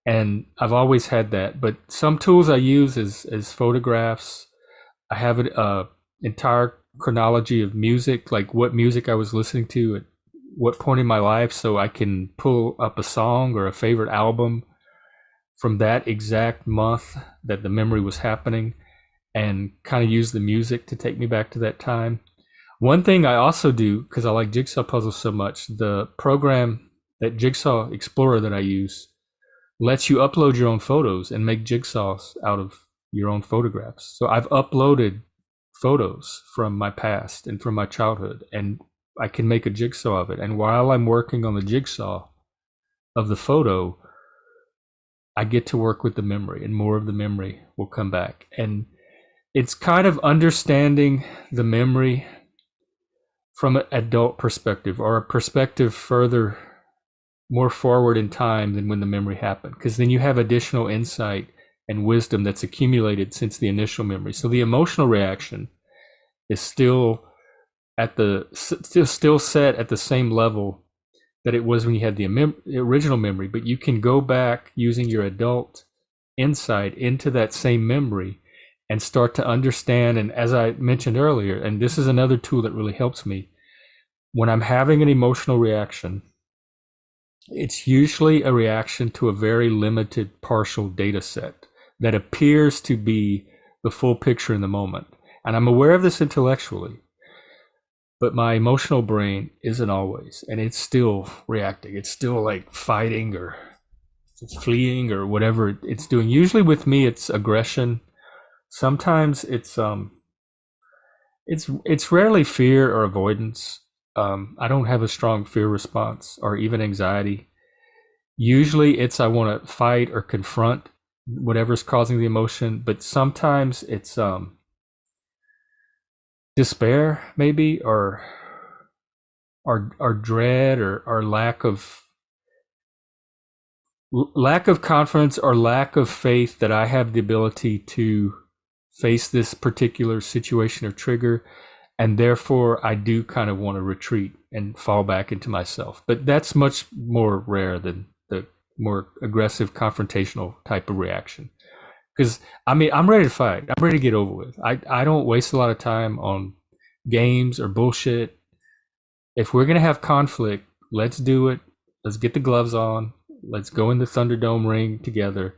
A: And I've always had that. But some tools I use is photographs. I have an entire chronology of music, like what music I was listening to at what point in my life, so I can pull up a song or a favorite album from that exact month that the memory was happening and kind of use the music to take me back to that time. One thing I also do, because I like jigsaw puzzles so much, the program, that Jigsaw Explorer that I use, lets you upload your own photos and make jigsaws out of your own photographs. So I've uploaded photos from my past and from my childhood, and I can make a jigsaw of it. And while I'm working on the jigsaw of the photo, I get to work with the memory, and more of the memory will come back. And it's kind of understanding the memory from an adult perspective, or a perspective further, more forward in time than when the memory happened, because then you have additional insight and wisdom that's accumulated since the initial memory. So the emotional reaction is still set at the same level that it was when you had the original memory, but you can go back using your adult insight into that same memory and start to understand. And as I mentioned earlier, and this is another tool that really helps me, when I'm having an emotional reaction, it's usually a reaction to a very limited partial data set that appears to be the full picture in the moment. And I'm aware of this intellectually, but my emotional brain isn't always, and it's still reacting. It's still like fighting or fleeing or whatever it's doing. Usually with me, it's aggression. Sometimes it's rarely fear or avoidance. I don't have a strong fear response or even anxiety. Usually it's I want to fight or confront whatever's causing the emotion, but sometimes it's despair maybe, or dread, or lack of confidence or lack of faith that I have the ability to face this particular situation or trigger, and therefore I do kind of want to retreat and fall back into myself. But that's much more rare than the more aggressive confrontational type of reaction. Because I mean, I'm ready to fight. I'm ready to get over with. I don't waste a lot of time on games or bullshit. If we're gonna have conflict, let's do it. Let's get the gloves on. Let's go in the Thunderdome ring together,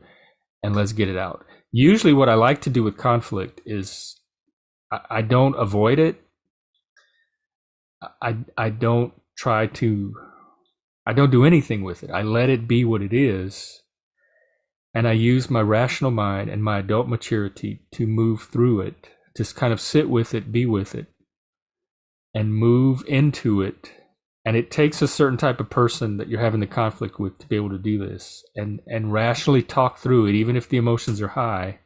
A: and let's get it out. Usually, what I like to do with conflict is I don't avoid it. I don't try to. I don't do anything with it. I let it be what it is. And I use my rational mind and my adult maturity to move through it, just kind of sit with it, be with it, and move into it. And it takes a certain type of person that you're having the conflict with to be able to do this, and rationally talk through it, even if the emotions are high,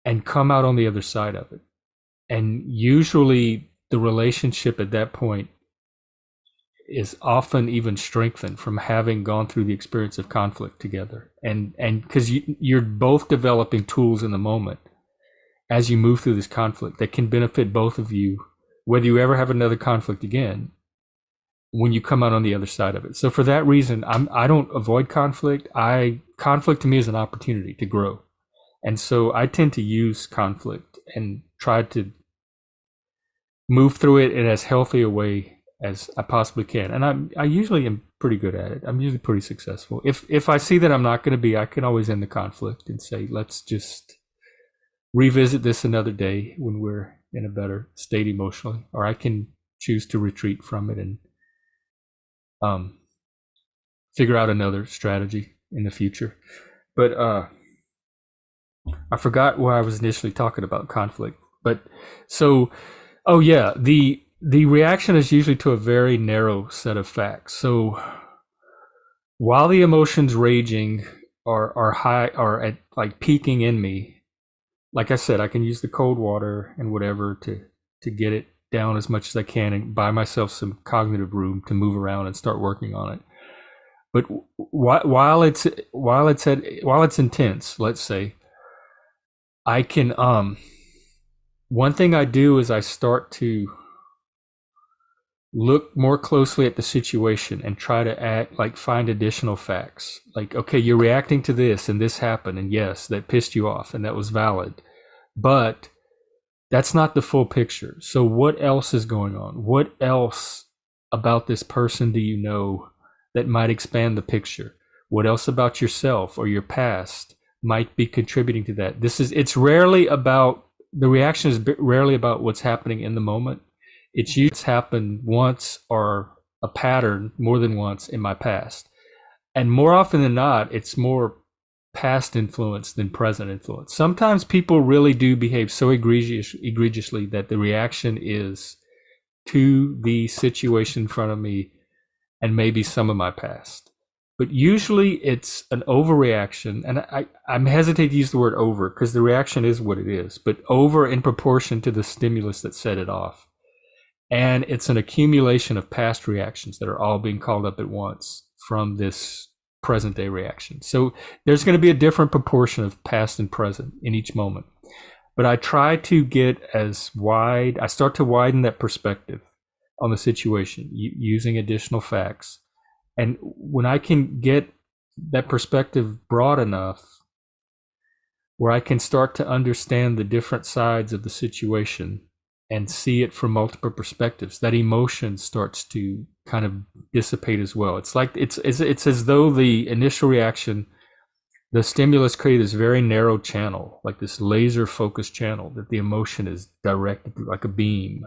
A: and come out on the other side of it. And usually the relationship at that point is often even strengthened from having gone through the experience of conflict together. And because you're both developing tools in the moment as you move through this conflict that can benefit both of you, whether you ever have another conflict again, when you come out on the other side of it. So for that reason, I don't avoid conflict. Conflict to me is an opportunity to grow. And so I tend to use conflict and try to move through it in as healthy a way as I possibly can. And I usually am pretty good at it. I'm usually pretty successful. If I see that I'm not going to be, I can always end the conflict and say, let's just revisit this another day when we're in a better state emotionally, or I can choose to retreat from it and figure out another strategy in the future. But I forgot why I was initially talking about conflict. But so, oh yeah, the reaction is usually to a very narrow set of facts. So while the emotions raging are high, are at like peaking in me, like I said, I can use the cold water and whatever to get it down as much as I can and buy myself some cognitive room to move around and start working on it. But while it's intense, let's say, I can one thing I do is I start to look more closely at the situation and try to find additional facts. Like, okay, you're reacting to this and this happened, and yes, that pissed you off and that was valid. But that's not the full picture. So what else is going on? What else about this person do you know that might expand the picture? What else about yourself or your past might be contributing to that? It's rarely about, the reaction is rarely about what's happening in the moment. It's usually happened once or a pattern more than once in my past. And more often than not, it's more past influence than present influence. Sometimes people really do behave so egregiously that the reaction is to the situation in front of me and maybe some of my past. But usually it's an overreaction, and I'm hesitate to use the word over because the reaction is what it is, but over in proportion to the stimulus that set it off. And it's an accumulation of past reactions that are all being called up at once from this present day reaction. So there's going to be a different proportion of past and present in each moment. But I try to get as wide, I start to widen that perspective on the situation using additional facts. And when I can get that perspective broad enough where I can start to understand the different sides of the situation and see it from multiple perspectives, that emotion starts to kind of dissipate as well. It's like it's as though the initial reaction, the stimulus created this very narrow channel, like this laser focused channel that the emotion is directed through, like a beam,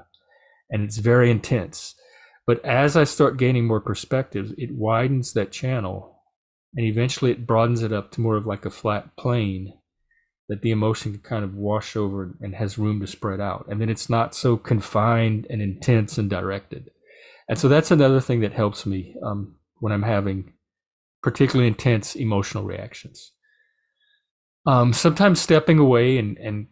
A: and it's very intense. But as I start gaining more perspectives, it widens that channel, and eventually it broadens it up to more of like a flat plane that the emotion can kind of wash over and has room to spread out. And then it's not so confined and intense and directed. And so that's another thing that helps me when I'm having particularly intense emotional reactions. Sometimes stepping away and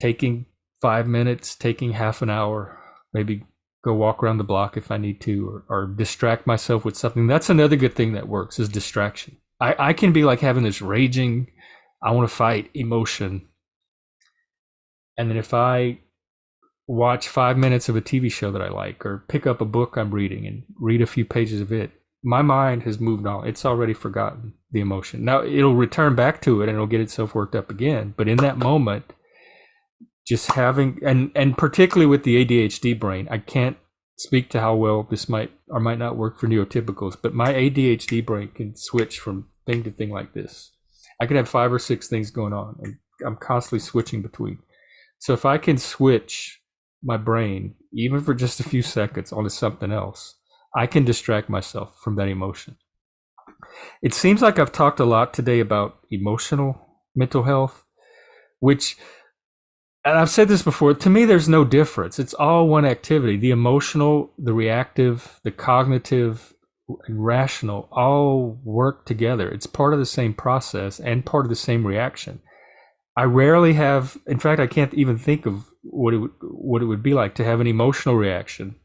A: taking 5 minutes, taking half an hour, maybe go walk around the block if I need to, or distract myself with something. That's another good thing that works, is distraction. I can be like having this raging, I want to fight emotion. And then if I watch 5 minutes of a TV show that I like, or pick up a book I'm reading and read a few pages of it, my mind has moved on. It's already forgotten the emotion. Now it'll return back to it and it'll get itself worked up again. But in that moment, just having, and particularly with the ADHD brain, I can't speak to how well this might or might not work for neurotypicals, but my ADHD brain can switch from thing to thing like this. I could have 5 or 6 things going on, and I'm constantly switching between. So if I can switch my brain, even for just a few seconds, onto something else, I can distract myself from that emotion. It seems like I've talked a lot today about emotional mental health, which, and I've said this before, to me, there's no difference. It's all one activity. The emotional, the reactive, the cognitive, and rational all work together. It's part of the same process and part of the same reaction. I rarely have, in fact, I can't even think of what it would be like to have an emotional reaction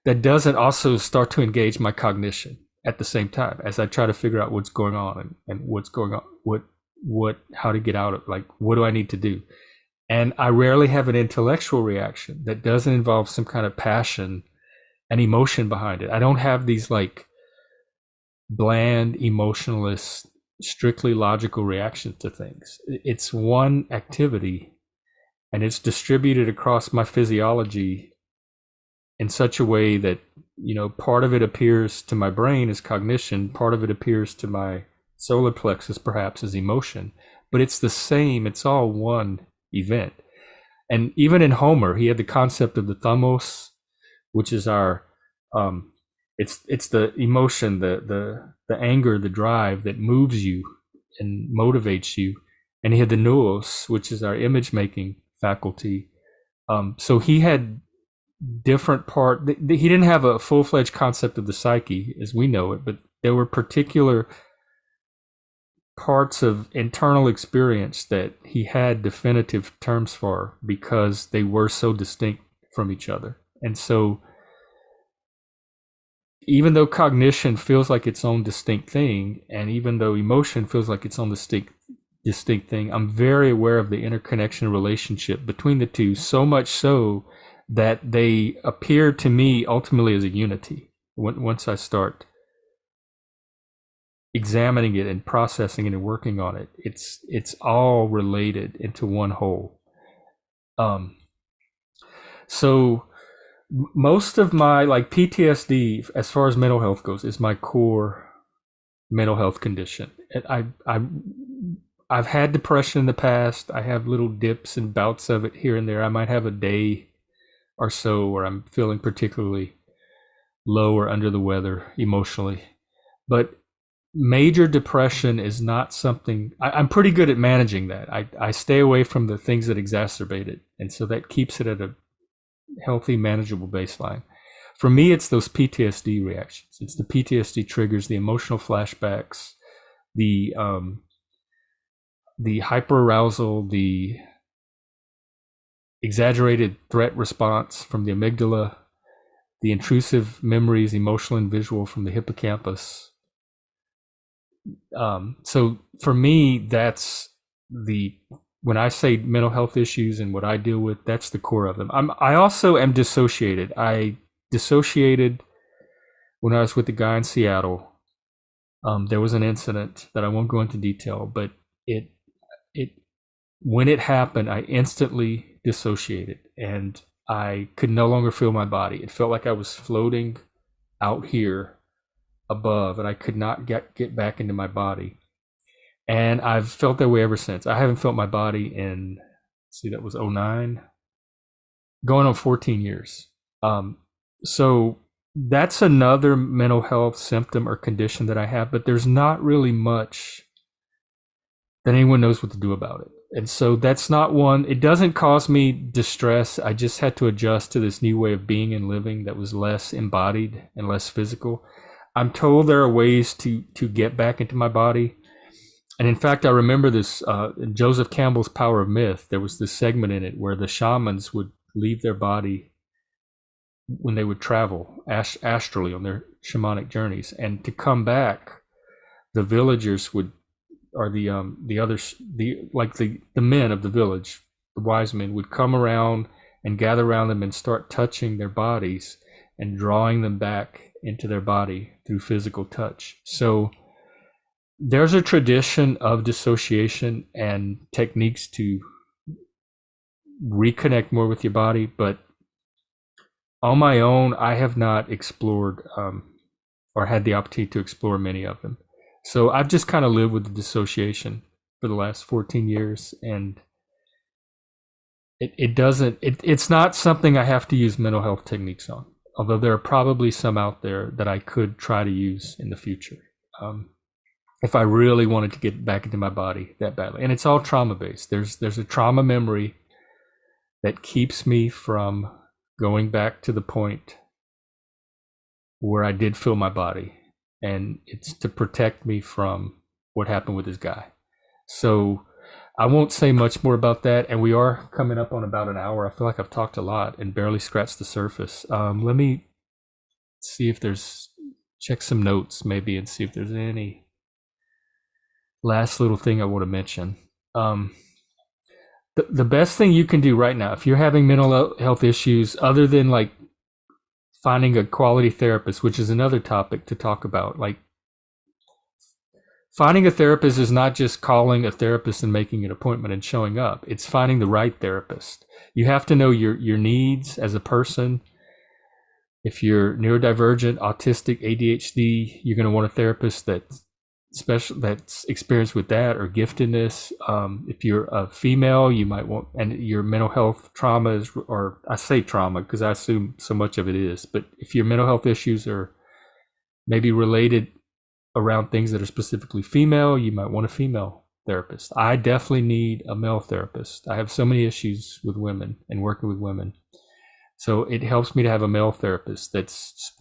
A: that doesn't also start to engage my cognition at the same time as I try to figure out what's going on and what's going on, how to get out of, like, what do I need to do? And I rarely have an intellectual reaction that doesn't involve some kind of passion and emotion behind it. I don't have these like bland emotionless strictly logical reaction to things. It's one activity, and it's distributed across my physiology in such a way that, part of it appears to my brain as cognition, part of it appears to my solar plexus perhaps as emotion, but it's the same. It's all one event. And even in Homer, he had the concept of the thumos, which is our it's the emotion, the anger, the drive that moves you and motivates you. And he had the nous, which is our image making faculty. So he had different he didn't have a full-fledged concept of the psyche as we know it, but there were particular parts of internal experience that he had definitive terms for because they were so distinct from each other. And so even though cognition feels like its own distinct thing, and even though emotion feels like its own distinct thing, I'm very aware of the interconnection relationship between the two, so much so that they appear to me ultimately as a unity once I start examining it and processing it and working on it. It's all related into one whole. So most of my PTSD, as far as mental health goes, is my core mental health condition. I've had depression in the past. I have little dips and bouts of it here and there. I might have a day or so where I'm feeling particularly low or under the weather emotionally, but major depression is not something I'm pretty good at managing that. I stay away from the things that exacerbate it, and so that keeps it at a healthy, manageable baseline. For me, it's those PTSD reactions. It's the PTSD triggers, the emotional flashbacks, the hyperarousal, the exaggerated threat response from the amygdala, the intrusive memories, emotional and visual, from the hippocampus. So for me, that's when I say mental health issues and what I deal with, that's the core of them. I also am dissociated. I dissociated when I was with the guy in Seattle. There was an incident that I won't go into detail, but when it happened, I instantly dissociated and I could no longer feel my body. It felt like I was floating out here above and I could not get back into my body. And I've felt that way ever since. I haven't felt my body in, that was 2009, going on 14 years. So that's another mental health symptom or condition that I have, but there's not really much that anyone knows what to do about it. And so that's not one, it doesn't cause me distress. I just had to adjust to this new way of being and living that was less embodied and less physical. I'm told there are ways to get back into my body. And in fact, I remember this, in Joseph Campbell's Power of Myth, there was this segment in it where the shamans would leave their body when they would travel astrally on their shamanic journeys. And to come back, the villagers would, or the others, the men of the village, the wise men, would come around and gather around them and start touching their bodies and drawing them back into their body through physical touch. So there's a tradition of dissociation and techniques to reconnect more with your body, but on my own, I have not explored or had the opportunity to explore many of them. So I've just kind of lived with the dissociation for the last 14 years, and it's not something I have to use mental health techniques on, although there are probably some out there that I could try to use in the future if I really wanted to get back into my body that badly. And it's all trauma based. There's a trauma memory that keeps me from going back to the point where I did feel my body. And it's to protect me from what happened with this guy. So I won't say much more about that. And we are coming up on about an hour. I feel like I've talked a lot and barely scratched the surface. Let me see if check some notes maybe and see if there's any last little thing I want to mention. The best thing you can do right now, if you're having mental health issues, other than finding a quality therapist, which is another topic to talk about, finding a therapist is not just calling a therapist and making an appointment and showing up. It's finding the right therapist. You have to know your needs as a person. If you're neurodivergent, autistic, ADHD, you're going to want a therapist that's experienced with that or giftedness. If you're a female, you might want, and your mental health trauma is, or I say trauma because I assume so much of it is, but if your mental health issues are maybe related around things that are specifically female, you might want a female therapist. I definitely need a male therapist. I have so many issues with women and working with women. So it helps me to have a male therapist that's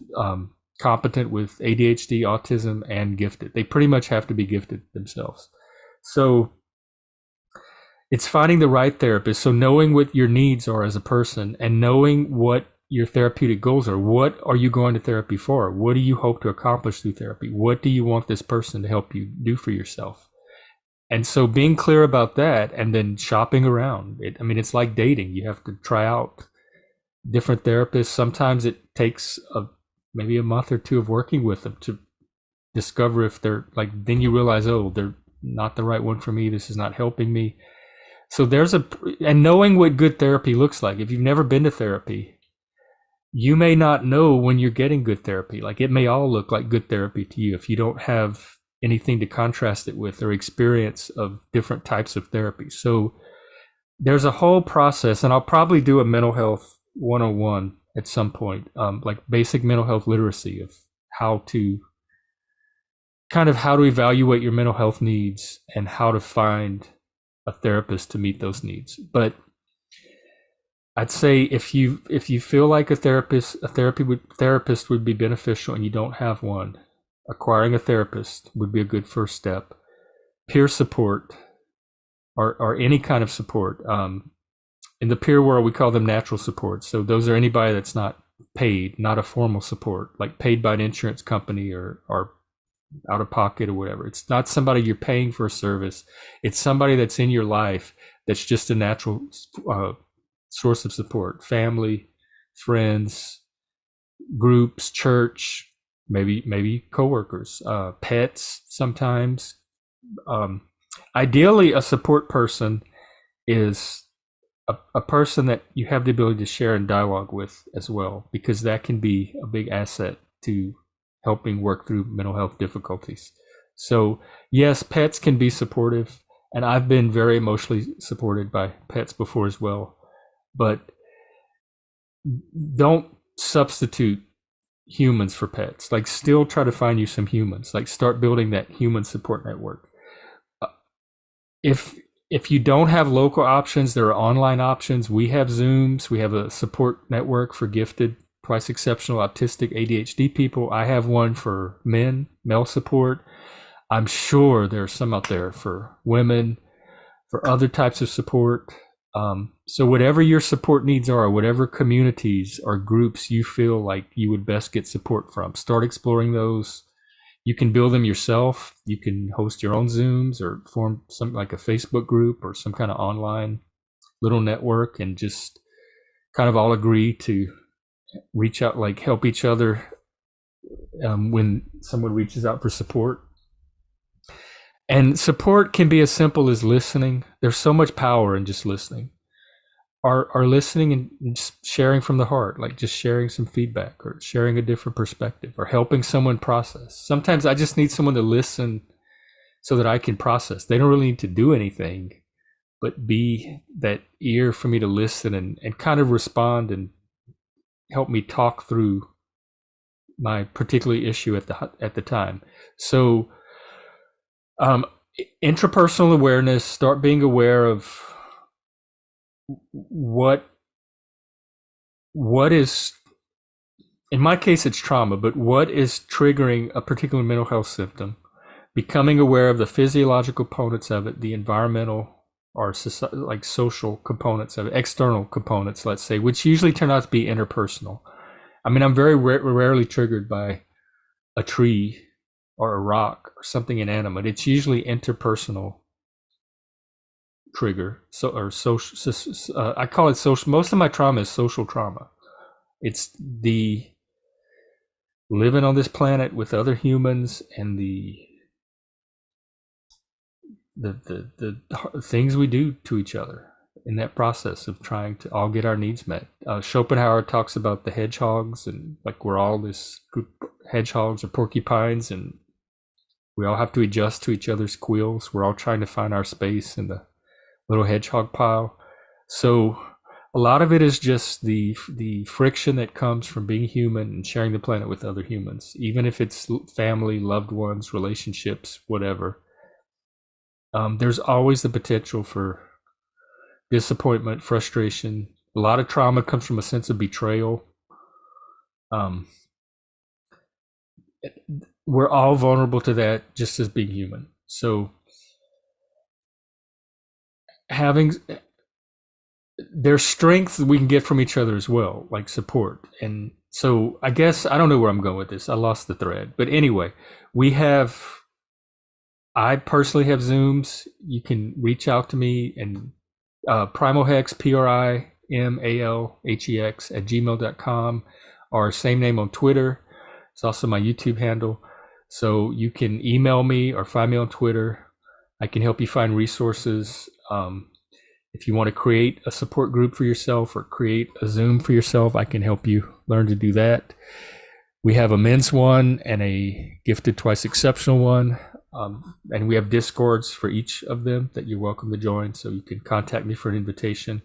A: competent with ADHD, autism, and gifted. They pretty much have to be gifted themselves. So it's finding the right therapist. So knowing what your needs are as a person and knowing what your therapeutic goals are. What are you going to therapy for? What do you hope to accomplish through therapy? What do you want this person to help you do for yourself? And so being clear about that and then shopping around. It's like dating. You have to try out different therapists. Sometimes it takes maybe a month or two of working with them to discover if they're like, then you realize, oh, they're not the right one for me. This is not helping me. So and knowing what good therapy looks like. If you've never been to therapy, you may not know when you're getting good therapy. Like it may all look like good therapy to you if you don't have anything to contrast it with or experience of different types of therapy. So there's a whole process, and I'll probably do a mental health 101 at some point, like basic mental health literacy of how to evaluate your mental health needs and how to find a therapist to meet those needs. But I'd say if you feel like a therapist would be beneficial and you don't have one, acquiring a therapist would be a good first step. Peer support or any kind of support. In the peer world, we call them natural support. So those are anybody that's not paid, not a formal support, like paid by an insurance company or out of pocket or whatever. It's not somebody you're paying for a service. It's somebody that's in your life that's just a natural source of support. Family, friends, groups, church, maybe coworkers, pets sometimes. Ideally, a support person is a person that you have the ability to share and dialogue with as well, because that can be a big asset to helping work through mental health difficulties. So yes, pets can be supportive, and I've been very emotionally supported by pets before as well. But don't substitute humans for pets. Like still try to find you some humans. Like start building that human support network. If you don't have local options, there are online options. We have Zooms. We have a support network for gifted, twice exceptional, autistic, ADHD people. I have one for male support. I'm sure there's some out there for women, for other types of support. So whatever your support needs are, whatever communities or groups you feel like you would best get support from, start exploring those. You can build them yourself. You can host your own Zooms or form something like a Facebook group or some kind of online little network and just kind of all agree to reach out, like help each other when someone reaches out for support. And support can be as simple as listening. There's so much power in just listening. Are listening and just sharing from the heart, like just sharing some feedback or sharing a different perspective or helping someone process. Sometimes I just need someone to listen so that I can process. They don't really need to do anything, but be that ear for me to listen and kind of respond and help me talk through my particular issue at the time. So intrapersonal awareness, start being aware of what is, in my case it's trauma, but what is triggering a particular mental health symptom, becoming aware of the physiological components of it, the environmental or like social components of it, external components, let's say, which usually turn out to be interpersonal. I'm very rarely triggered by a tree or a rock or something inanimate. It's usually interpersonal trigger. I call it social. Most of my trauma is social trauma. It's the living on this planet with other humans and the the things we do to each other in that process of trying to all get our needs met. Schopenhauer talks about the hedgehogs, and like we're all this group of hedgehogs or porcupines, and we all have to adjust to each other's quills. We're all trying to find our space in the little hedgehog pile. So a lot of it is just the friction that comes from being human and sharing the planet with other humans, even if it's family, loved ones, relationships, whatever. There's always the potential for disappointment, frustration. A lot of trauma comes from a sense of betrayal. Um, we're all vulnerable to that just as being human. So having there's strength we can get from each other as well, like support. And so I guess I don't know where I'm going with this. I lost the thread. But anyway, we have I personally have Zooms. You can reach out to me and Primalhex, PRIMALHEX at gmail.com, or same name on Twitter. It's also my YouTube handle. So you can email me or find me on Twitter. I can help you find resources. If you want to create a support group for yourself or create a Zoom for yourself, I can help you learn to do that. We have a men's one and a gifted twice exceptional one. And we have Discords for each of them that you're welcome to join. So you can contact me for an invitation.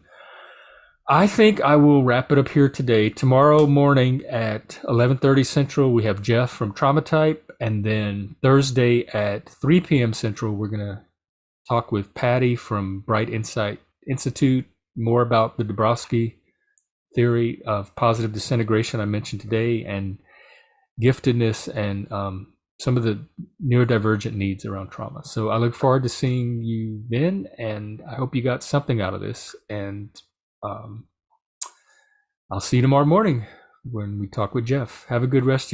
A: I think I will wrap it up here today. Tomorrow morning at 11:30 Central, we have Jeff from Traumatype. And then Thursday at 3 p.m. Central, we're going to talk with Patty from Bright Insight Institute, more about the Dabrowski theory of positive disintegration I mentioned today, and giftedness and some of the neurodivergent needs around trauma. So I look forward to seeing you then, and I hope you got something out of this. And I'll see you tomorrow morning when we talk with Jeff. Have a good rest of